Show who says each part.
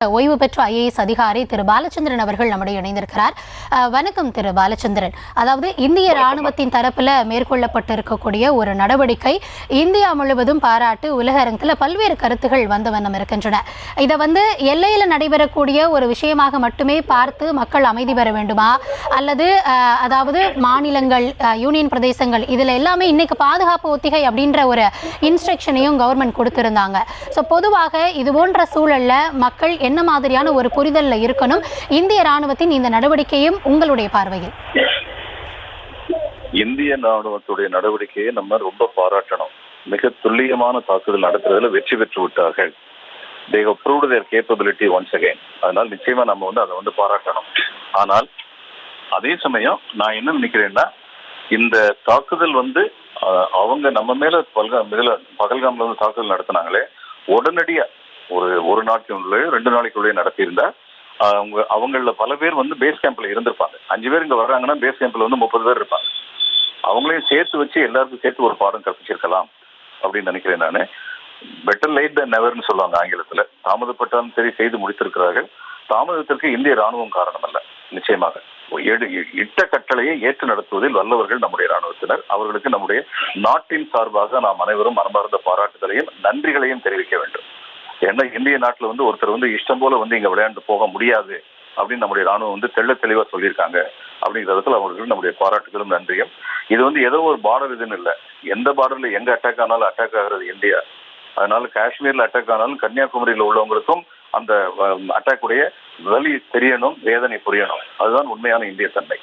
Speaker 1: ஓய்வு பெற்ற ஐஏஎஸ் அதிகாரி திரு பாலச்சந்திரன் அவர்கள் நம்முடைய இணைந்திருக்கிறார். வணக்கம் திரு பாலச்சந்திரன். அதாவது இந்திய ராணுவத்தின் தரப்புல மேற்கொள்ளப்பட்டிருக்கக்கூடிய ஒரு நடவடிக்கை இந்தியா முழுவதும் பாராட்டு உலக அரங்கில் பல்வேறு கருத்துகள் வந்த வண்ணம் இருக்கின்றன. இதை எல்லையில் நடைபெறக்கூடிய ஒரு விஷயமாக மட்டுமே பார்த்து மக்கள் அமைதி பெற வேண்டுமா, அல்லது அதாவது மாநிலங்கள், யூனியன் பிரதேசங்கள் இதில் எல்லாமே இன்னைக்கு பாதுகாப்பு ஒத்திகை அப்படின்ற ஒரு இன்ஸ்ட்ரக்ஷனையும் கவர்மெண்ட் கொடுத்திருந்தாங்க. ஸோ பொதுவாக இது போன்ற சூழல்ல மக்கள் என்ன மாதிரியான ஒரு புரிதல்ல இருக்கணும்? இந்திய ராணுவத்தின் இந்த நடவடிக்கையும் உங்களுடைய பார்வையில்?
Speaker 2: இந்திய ராணுவத்துடைய நடவடிக்கையை நம்ம ரொம்ப பாராட்டணும். மிக துல்லியமான தாக்குதல் நடத்துறதுல வெற்றி பெற்று விட்டார்கள். they have proved their capability once again. அதனால் நிச்சயமா நம்ம அதை பாராட்டணும். ஆனால் அதே சமயம் நான் என்ன நினைக்கிறேன்னா, இந்த தாக்குதல் அவங்க நம்ம மேல பகல்காம்ல தாக்குதல் நடத்தினாங்களே, உடனடியா ஒரு நாட்களுள்ளே 2 நாளைக்குள்ளே நடத்தியிருந்தா அவங்கள பல பேர் பேஸ் கேம்ப்ல இருந்திருப்பாங்க. 5 பேர் இங்க வர்றாங்கன்னா பேஸ் கேம்ப்ல 30 பேர் இருப்பாங்க. அவங்களையும் சேர்த்து வச்சு எல்லாருக்கும் சேர்த்து ஒரு பாடம் கற்பிச்சிருக்கலாம் அப்படின்னு நினைக்கிறேன் நான். பெட்டர் லைட் தன் நெவர்னு சொல்லுவாங்க ஆங்கிலத்துல. தாமதப்பட்டாலும் சரி, செய்து முடித்திருக்கிறார்கள். தாமதத்திற்கு இந்திய ராணுவம் காரணம் அல்ல. நிச்சயமாக இட்ட கட்டளையை ஏற்று நடத்துவதில் வல்லவர்கள் நம்முடைய ராணுவத்தினர். அவர்களுக்கு நம்முடைய நாட்டின் சார்பாக நாம் அனைவரும் மனமார்ந்த பாராட்டுதலையும் நன்றிகளையும் தெரிவிக்க வேண்டும். ஏன்னா இந்திய நாட்டில் ஒருத்தர் இஷ்டம் போல இங்க விளையாண்டு போக முடியாது அப்படின்னு நம்முடைய ராணுவம் தெள்ள தெளிவா சொல்லியிருக்காங்க. அப்படிங்கிறதுல அவர்களுக்கு நம்முடைய பாராட்டுகளும் நன்றியும். இது ஏதோ ஒரு பார்டர் இதுன்னு இல்லை. எந்த பார்டர்ல எங்க அட்டாக் ஆனாலும் அட்டாக் ஆகிறது இந்தியா. அதனால காஷ்மீர்ல அட்டாக் ஆனாலும் கன்னியாகுமரியில உள்ளவங்களுக்கும் அந்த அட்டாக் உடைய வலி தெரியணும், வேதனை புரியணும். அதுதான் உண்மையான இந்திய தன்மை.